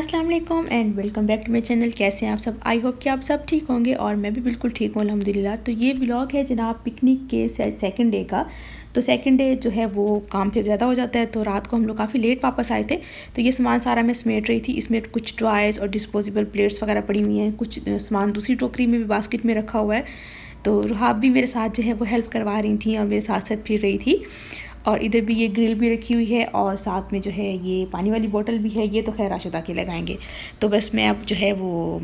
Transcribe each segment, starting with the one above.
अस्सलाम वालेकुम and welcome back to my channel. कैसे हैं आप सब? आई होप कि आप सब ठीक होंगे और मैं भी बिल्कुल ठीक हूँ अल्हम्दुलिल्लाह। तो ये व्लॉग है जनाब पिकनिक के सेकंड डे का। तो सेकंड डे जो है वो काम फिर ज़्यादा हो जाता है, तो रात को हम लोग काफ़ी लेट वापस आए थे। तो ये सामान सारा मैं समेट रही थी। इसमें कुछ टॉयज़ और डिस्पोजेबल प्लेट्स वगैरह पड़ी हुई हैं, कुछ सामान दूसरी टोकरी में भी बास्केट में रखा हुआ है। तो रुहाब भी मेरे साथ जो है वो हेल्प करवा रही थी और मेरे साथ साथ फिर रही थी। और इधर भी ये ग्रिल भी रखी हुई है और साथ में जो है ये पानी वाली बोतल भी है। ये तो खैर राशिदा के लगाएंगे। तो बस मैं अब जो है वो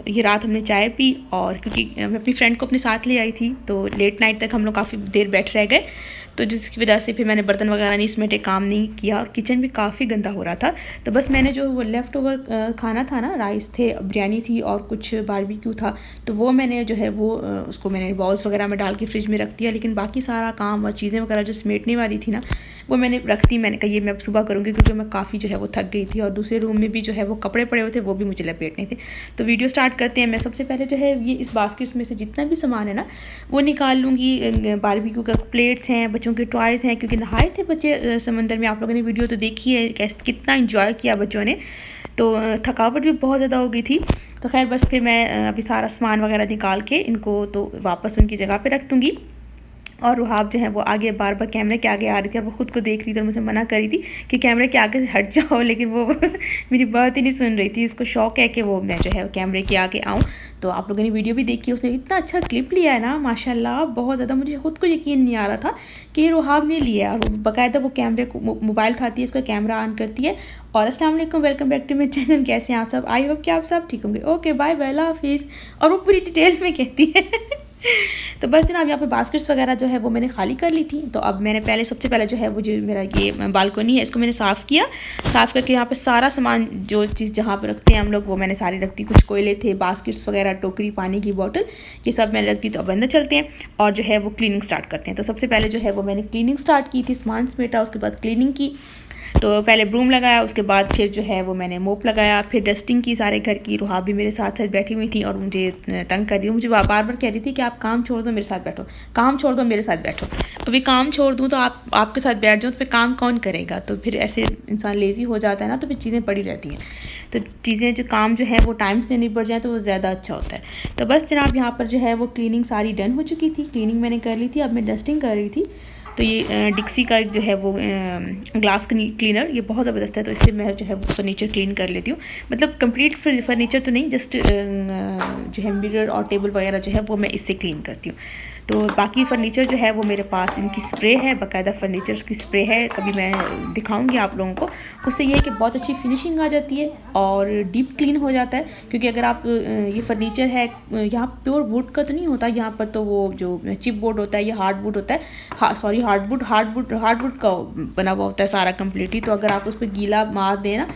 ये रात हमने चाय पी, और क्योंकि मैं अपनी फ्रेंड को अपने साथ ले आई थी तो लेट नाइट तक हम लोग काफ़ी देर बैठ रह गए, तो जिसकी वजह से फिर मैंने बर्तन वगैरह नहीं समेटे, काम नहीं किया और किचन भी काफ़ी गंदा हो रहा था। तो बस मैंने जो वो लेफ़्ट ओवर खाना था ना, राइस थे, बिरयानी थी और कुछ बारबेक्यू था, तो वो मैंने जो है वो उसको मैंने बाउल्स वगैरह में डाल के फ्रिज में रख दिया। लेकिन बाकी सारा काम और चीज़ें वगैरह जो समेटने वाली थी ना, वो मैंने रख दी। मैंने कहा ये मैं अब सुबह करूँगी, क्योंकि मैं काफ़ी जो है वो थक गई थी और दूसरे रूम में भी जो है वो कपड़े पड़े हुए थे, वो भी मुझे लपेटने थे। तो वीडियो स्टार्ट करते हैं। मैं सबसे पहले जो है ये इस बास्केट्स में से जितना भी सामान है ना वो निकाल लूँगी। बारबेक्यू का प्लेट्स हैं, बच्चों के टॉयज़ हैं, क्योंकि नहाए थे बच्चे समंदर में। आप लोगों ने वीडियो तो देखी है कैसे कितना इंजॉय किया बच्चों ने। तो थकावट भी बहुत ज़्यादा हो गई थी। तो खैर बस फिर मैं अभी सारा सामान वगैरह निकाल के इनको तो वापस उनकी जगह पे रख दूँगी। और रुहाब जो है वो आगे बार बार कैमरे के आगे आ रही थी और वो ख़ुद को देख रही थी और मुझे मना कर रही थी कि कैमरे के आगे से हट जाओ, लेकिन वो मेरी बात ही नहीं सुन रही थी। उसको शौक़ है कि वो मैं जो है कैमरे के आगे आऊँ। तो आप लोगों ने वीडियो भी देखी, उसने इतना अच्छा क्लिप लिया है ना माशाल्लाह, बहुत ज़्यादा। मुझे ख़ुद को यकीन नहीं आ रहा था कि रुहाब ने लिया है। और बाकायदा वो कैमरे को मोबाइल उठाती है, उसका कैमरा ऑन करती है। और अस्सलाम वालेकुम, welcome back to my channel. कैसे हैं आप सब? आई होप कि आप सब ठीक होंगे। ओके बाय बाय, अल्लाह हाफिज़। और वो पूरी डिटेल में कहती है। तो बस जनाब यहाँ पे बास्केट्स वगैरह जो है वो मैंने खाली कर ली थी। तो अब मैंने सबसे पहले जो है वो जो मेरा ये बालकनी है इसको मैंने साफ़ किया। साफ़ करके यहाँ पे सारा सामान जो चीज़ जहाँ पे रखते हैं हम लोग वो मैंने सारी रख दी। कुछ कोयले थे, बास्केट्स वगैरह, टोकरी, पानी की बोतल, ये सब मैंने रख दी। तो अब अंदर चलते हैं और जो है वो क्लीनिंग स्टार्ट करते हैं। तो सबसे पहले जो है वो मैंने क्लीनिंग स्टार्ट की थी, सामान समेटा, उसके बाद क्लीनिंग की। तो पहले ब्रूम लगाया, उसके बाद फिर जो है वो मैंने मोप लगाया, फिर डस्टिंग की सारे घर की। रुहाब भी मेरे साथ साथ बैठी हुई थी और मुझे तंग कर रही, मुझे बार बार कह रही थी कि आप काम छोड़ दो मेरे साथ बैठो, काम छोड़ दो मेरे साथ बैठो। अभी काम छोड़ दूँ तो आपके साथ बैठ जाऊँ तो फिर काम कौन करेगा? तो फिर ऐसे इंसान लेज़ी हो जाता है ना, तो फिर चीज़ें पड़ी रहती हैं। तो चीज़ें जो काम जो है वो टाइम से निपट जाए तो वो ज़्यादा अच्छा होता है। तो बस जनाब यहाँ पर जो है वो क्लीनिंग सारी डन हो चुकी थी, क्लीनिंग मैंने कर ली थी। अब मैं डस्टिंग कर रही थी। तो ये डिक्सी का जो है वो ग्लास क्लीनर ये बहुत ज़बरदस्त है, तो इससे मैं जो है वो फर्नीचर क्लीन कर लेती हूँ। मतलब कंप्लीट फर्नीचर तो नहीं, जस्ट जो है मिरर और टेबल वगैरह जो है वो मैं इससे क्लीन करती हूँ। तो बाकी फ़र्नीचर जो है वो मेरे पास इनकी स्प्रे है, बाकायदा फ़र्नीचर्स की स्प्रे है, कभी मैं दिखाऊंगी आप लोगों को। उससे ये है कि बहुत अच्छी फिनिशिंग आ जाती है और डीप क्लीन हो जाता है। क्योंकि अगर आप ये फ़र्नीचर है यहाँ प्योर वुड का तो नहीं होता, यहाँ पर तो वो जो चिप बोर्ड होता है या हार्डवुड होता है, सॉरी हार्डवुड का बना हुआ होता है सारा कम्प्लीटली। तो अगर आप उस पर गीला मार दें ना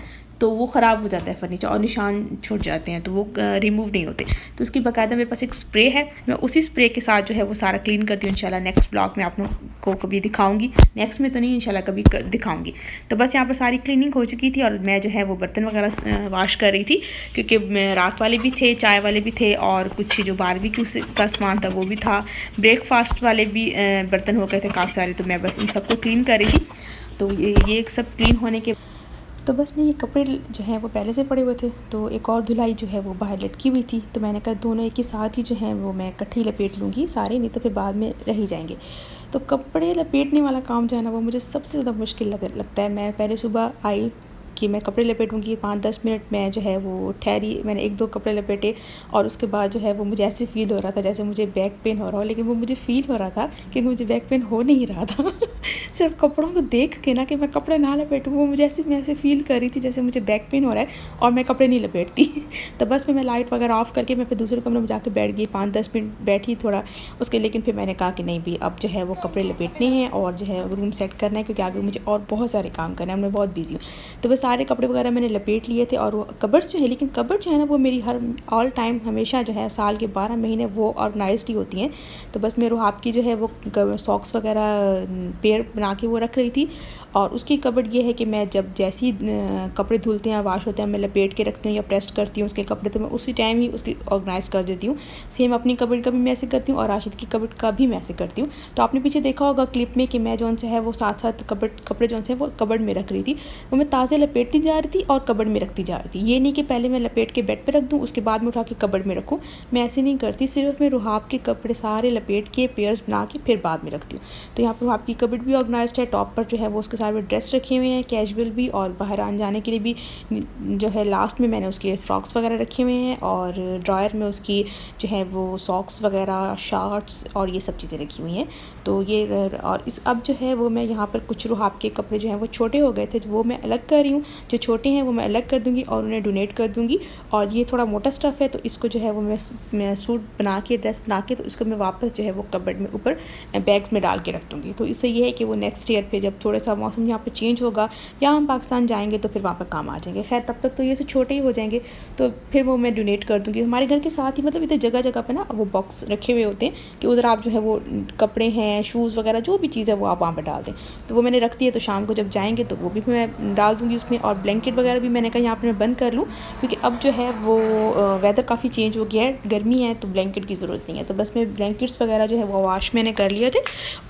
तो वो ख़राब हो जाता है फ़र्नीचर और निशान छूट जाते हैं, तो वो रिमूव नहीं होते। तो उसकी बाकायदा मेरे पास एक स्प्रे है, मैं उसी स्प्रे के साथ जो है वो सारा क्लीन करती हूँ। इंशाल्लाह नेक्स्ट ब्लॉग में आप लोगों को कभी दिखाऊंगी, नेक्स्ट में तो नहीं, इंशाल्लाह कभी दिखाऊंगी। तो बस यहाँ पर सारी क्लीनिंग हो चुकी थी और मैं जो है वो बर्तन वगैरह वाश कर रही थी, क्योंकि रात वाले भी थे, चाय वाले भी थे और कुछ जो बारबेक्यू का सामान था वो भी था, ब्रेकफास्ट वाले भी बर्तन हो गए थे काफ़ी सारे। तो मैं बस उन सबको क्लीन कर रही थी। तो ये सब क्लीन होने के तो बस मैं ये कपड़े जो हैं वो पहले से पड़े हुए थे, तो एक और धुलाई जो है वो बाहर लटकी हुई थी। तो मैंने कहा दोनों एक ही साथ ही जो हैं वो मैं इकट्ठे ही लपेट लूँगी सारे, नहीं तो फिर बाद में रह ही जाएंगे। तो कपड़े लपेटने वाला काम जो है ना वो मुझे सबसे ज़्यादा मुश्किल लगता है। मैं पहले सुबह आई कि मैं कपड़े लपेटूँगी, 5-10 मिनट मैं जो है वो ठहरी, मैंने 1-2 कपड़े लपेटे और उसके बाद जो है वो मुझे ऐसे फ़ील हो रहा था जैसे मुझे बैक पेन हो रहा हो, लेकिन वो मुझे फ़ील हो रहा था कि मुझे बैक पेन हो नहीं रहा था। सिर्फ कपड़ों को देख के ना कि मैं कपड़े ना लपेटूँ, वो मैं ऐसे फ़ील कर रही थी जैसे मुझे बैक पेन हो रहा है और मैं कपड़े नहीं लपेटती। तो बस मैं लाइट वगैरह ऑफ़ करके मैं फिर दूसरे कमरे में जाकर बैठ गई, 5-10 मिनट बैठी थोड़ा उसके। लेकिन फिर मैंने कहा कि नहीं भी अब जो है वो कपड़े लपेटने हैं और जो है रूम सेट करना है, क्योंकि आगे मुझे और बहुत सारे काम करना है, मैं बहुत बिजी हूँ। तो बस सारे कपड़े वगैरह मैंने लपेट लिए थे और वो कबर्ड्स जो है, लेकिन कबर्ड जो है ना वो मेरी हर ऑल टाइम हमेशा जो है साल के 12 महीने वो ऑर्गेनाइज्ड ही होती हैं। तो बस मैं रुहाब की जो है वो सॉक्स वगैरह पेयर बना के वो रख रही थी। और उसकी कबर्ड ये है कि मैं जब जैसी कपड़े धुलते हैं, वाश होते हैं, मैं लपेट के रखती हूँ या प्रेस्ट करती हूँ उसके कपड़े, तो मैं उसी टाइम ही उसकी ऑर्गेनाइज़ कर देती हूँ। सेम अपनी कबर्ड का भी मैं ऐसे करती हूँ और राशिद की कबर्ड का भी मैं ऐसे करती हूँ। तो आपने पीछे देखा होगा क्लिप में कि मैं जो है वो साथ साथ कपड़े जो है वो कबर्ड में रख रही थी, वो मैं ताज़े लपेटती जा रही थी और कबर्ड में रखती जा रही थी। ये नहीं कि पहले मैं लपेट के बेड पे रख दूँ उसके बाद में उठा के कबर्ड में रखूँ, मैं ऐसे नहीं करती। सिर्फ मैं रुहाब के कपड़े सारे लपेट के पेयर्स बना के फिर बाद में रखती हूँ। तो यहाँ पर रुहाब की कबर्ड भी ऑर्गेनाइज्ड है। टॉप पर जो है वो उसके सारे ड्रेस रखे हुए हैं कैजुअल भी, और बाहर आने जाने के लिए भी जो है लास्ट में मैंने उसके फ्रॉक्स वगैरह रखे हुए हैं, और ड्रायर में उसकी जो है वो सॉक्स वगैरह, शर्ट्स और ये सब चीज़ें रखी हुई हैं। तो ये और इस अब जो है वो मैं यहाँ पर कुछ रुहाब के कपड़े जो हैं वो छोटे हो गए थे, वो मैं अलग कर रही हूँ। जो छोटे हैं वो मैं अलग कर दूँगी और उन्हें डोनेट कर दूँगी। और ये थोड़ा मोटा स्टफ़ है तो इसको जो है वो मैं सूट बना के, ड्रेस बना के, तो इसको मैं वापस जो है वो कबर्ड में ऊपर बैग्स में डाल के रख दूँगी। तो इससे ये है कि वो नेक्स्ट ईयर पे जब थोड़ा सा मौसम यहाँ पर चेंज होगा या हम पाकिस्तान जाएंगे तो फिर वहाँ पर काम आ जाएंगे। खैर तब तक तो ये से छोटे ही हो जाएंगे, तो फिर वो मैं डोनेट कर दूँगी। हमारे घर के साथ ही मतलब इधर जगह जगह पे ना वो बॉक्स रखे हुए होते हैं कि उधर आप जो है वो कपड़े हैं, शूज़ वगैरह जो भी चीज़ है वो आप वहाँ पर डाल दें। तो वो मैंने रख दिया, तो शाम को जब जाएंगे तो वो भी मैं डाल दूँगी उसमें। और ब्लैंकेट वगैरह भी मैंने कहा यहाँ पर मैं बंद कर लूँ, क्योंकि अब जो है वो वेदर काफ़ी चेंज हो गया है, गर्मी है तो ब्लैंकेट की ज़रूरत नहीं है। तो बस मैं ब्लैंकेट्स वगैरह जो है वो वॉश मैंने कर लिए थे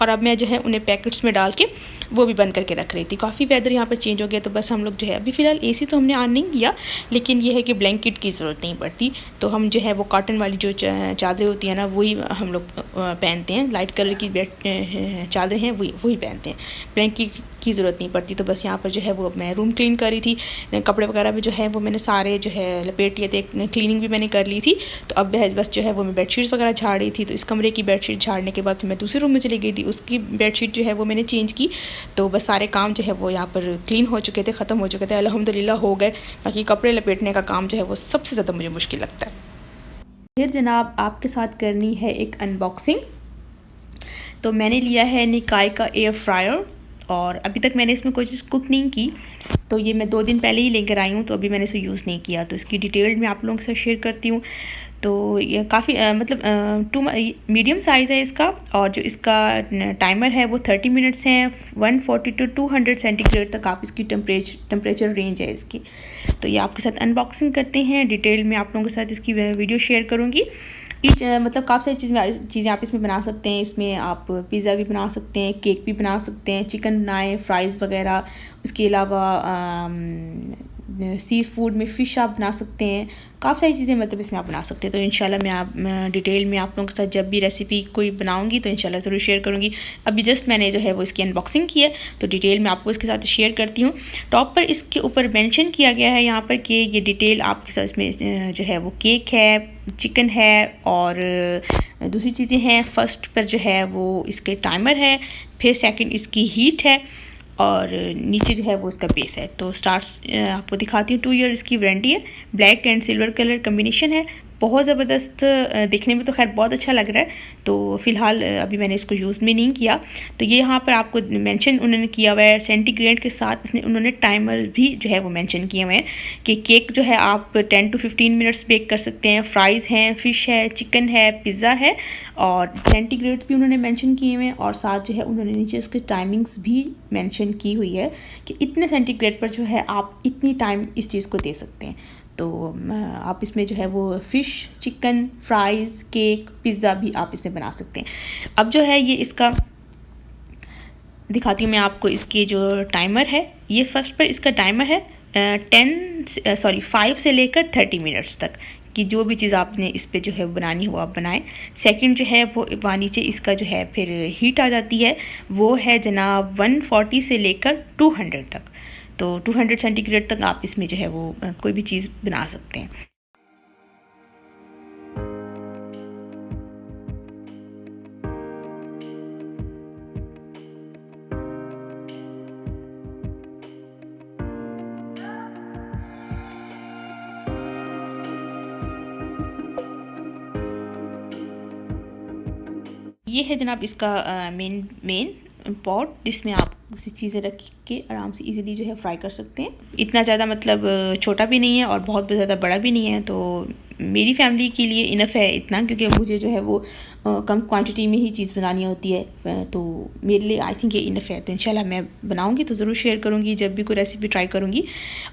और अब मैं जो है उन्हें पैकेट्स में डाल के वो भी बंद करके रख रही थी। काफ़ी वेदर यहाँ पर चेंज हो गया, तो बस हम लोग जो है अभी फ़िलहाल एसी तो हमने ऑन नहीं किया, लेकिन ये है कि ब्लैंकेट की ज़रूरत नहीं पड़ती। तो हम जो है वो कॉटन वाली जो चादरें होती हैं ना वही हम लोग पहनते हैं, लाइट कलर की चादरें हैं वही पहनते हैं, ब्लैंकेट की ज़रूरत नहीं पड़ती। तो बस यहाँ पर जो है वो मैं रूम क्लीन कर रही थी, कपड़े वगैरह भी जो है वो मैंने सारे जो है लपेट लिए थे, क्लीनिंग भी मैंने कर ली थी। तो अब बस जो है वो मैं बेडशीट्स वगैरह झाड़ रही थी। तो इस कमरे की बेडशीट झाड़ने के बाद फिर मैं दूसरे रूम में चली गई थी, उसकी बेडशीट जो है वो मैंने चेंज की। तो बस सारे काम जो है वो यहाँ पर क्लीन हो चुके थे, ख़त्म हो चुके थे, अल्हम्दुलिल्लाह हो गए। बाकी कपड़े लपेटने का काम जो है वो सबसे ज़्यादा मुझे मुश्किल लगता है। फिर जनाब आपके साथ करनी है एक अनबॉक्सिंग। तो मैंने लिया है निकाय का एयर फ्रायर, और अभी तक मैंने इसमें कोई चीज़ कुक नहीं की, तो ये मैं 2 दिन पहले ही लेकर आई हूँ, तो अभी मैंने इसे यूज़ नहीं किया। तो इसकी डिटेल मैं आप लोगों के साथ शेयर करती हूँ। तो ये काफ़ी मतलब मीडियम साइज़ है इसका, और जो इसका टाइमर है वो 30 मिनट्स हैं। 140 to 200 सेंटीग्रेड तक आप इसकी टेम्परेचर रेंज है इसकी। तो ये आपके साथ अनबॉक्सिंग करते हैं, डिटेल में आप लोगों के साथ इसकी वीडियो शेयर करूँगी। मतलब काफ़ी सारी चीज़ें आप इसमें बना सकते हैं। इसमें आप पिज़्ज़ा भी बना सकते हैं, केक भी बना सकते हैं, चिकन बनाएं, फ्राइज़ वगैरह। उसके अलावा सी फूड में फ़िश आप बना सकते हैं, काफ़ी सारी चीज़ें मतलब इसमें आप बना सकते हैं। तो इंशाल्लाह मैं डिटेल में आप लोगों के साथ जब भी रेसिपी कोई बनाऊंगी तो इंशाल्लाह ज़रूर शेयर करूंगी। अभी जस्ट मैंने जो है वो इसकी अनबॉक्सिंग की है, तो डिटेल में आपको इसके साथ शेयर करती हूँ। टॉप पर इसके ऊपर मेंशन किया गया है यहाँ पर कि ये डिटेल आपके साथ इसमें जो है वो केक है, चिकन है और दूसरी चीज़ें हैं। फर्स्ट पर जो है वो इसके टाइमर है, फिर सेकंड इसकी हीट है, और नीचे जो है वो इसका बेस है। तो स्टार्ट्स आपको दिखाती हूँ। 2 ईयर इसकी वारंटी है, black and silver colour combination है, बहुत ज़बरदस्त दिखने में तो खैर बहुत अच्छा लग रहा है। तो फ़िलहाल अभी मैंने इसको यूज़ में नहीं किया। तो ये यहाँ पर आपको मेंशन उन्होंने किया हुआ है सेंटीग्रेड के साथ, इसने उन्होंने टाइमर भी जो है वो मेंशन किए हुए हैं कि केक जो है आप 10 to 15 मिनट्स बेक कर सकते हैं, फ्राइज़ हैं, फ़िश है, चिकन है, पिज़्ज़ा है, और सेंटीग्रेड भी उन्होंने मेंशन किए हुए हैं। और साथ जो है उन्होंने नीचे इसके टाइमिंग्स भी मेंशन की हुई है कि इतने सेंटीग्रेड पर जो है आप इतनी टाइम इस चीज़ को दे सकते हैं। तो आप इसमें जो है वो fish, chicken, fries, cake, pizza भी आप इसमें बना सकते हैं। अब जो है ये इसका दिखाती हूँ मैं आपको। इसकी जो टाइमर है, ये फर्स्ट पर इसका टाइमर है 5 से लेकर 30 मिनट्स तक कि जो भी चीज़ आपने इस पर जो है बनानी हो आप बनाएं। सेकंड जो है वो वहाँ नीचे इसका जो है फिर हीट आ जाती है, वो है जनाब 140 से लेकर 200 तक। तो 200 सेंटीग्रेड तक आप इसमें जो है वो कोई भी चीज़ बना सकते हैं। ये है जनाब इसका मेन पॉट, जिसमें आप चीज़ें रख के आराम से इजीली जो है फ्राई कर सकते हैं। इतना ज़्यादा मतलब छोटा भी नहीं है और बहुत ज़्यादा बड़ा भी नहीं है, तो मेरी फैमिली के लिए इनफ है इतना, क्योंकि मुझे जो है वो कम क्वांटिटी में ही चीज़ बनानी होती है। तो मेरे लिए आई थिंक ये इनफ है। तो इंशाल्लाह मैं बनाऊंगी तो ज़रूर शेयर करूंगी जब भी कोई रेसिपी ट्राई करूंगी।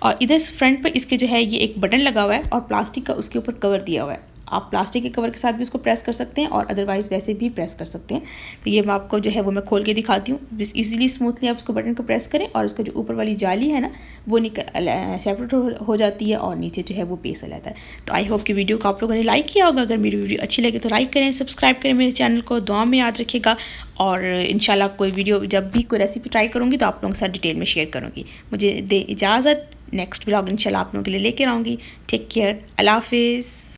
और इधर फ्रंट पर इसके जो है ये एक बटन लगा हुआ है और प्लास्टिक का उसके ऊपर कवर दिया हुआ है। आप प्लास्टिक के कवर के साथ भी इसको प्रेस कर सकते हैं और अदरवाइज़ वैसे भी प्रेस कर सकते हैं। तो ये मैं आपको जो है वो मैं खोल के दिखाती हूँ। इजीली स्मूथली आप उसको बटन को प्रेस करें और उसका जो ऊपर वाली जाली है ना वो सेपरेट हो जाती है और नीचे जो है वो पेस्ट रहता है। तो आई होप कि वीडियो को आप लोगों ने लाइक किया होगा। अगर मेरी वीडियो अच्छी लगे तो लाइक करें, सब्सक्राइब करें मेरे चैनल को, दुआ में याद रखिएगा। और इंशाल्लाह कोई वीडियो जब भी कोई रेसिपी ट्राई करूँगी तो आप लोगों के साथ डिटेल में शेयर करूँगी। मुझे दे इजाज़त, नेक्स्ट व्लॉग इंशाल्लाह आप लोगों के लिए लेकर आऊँगी। टेक केयर, अल्लाह हाफिज़।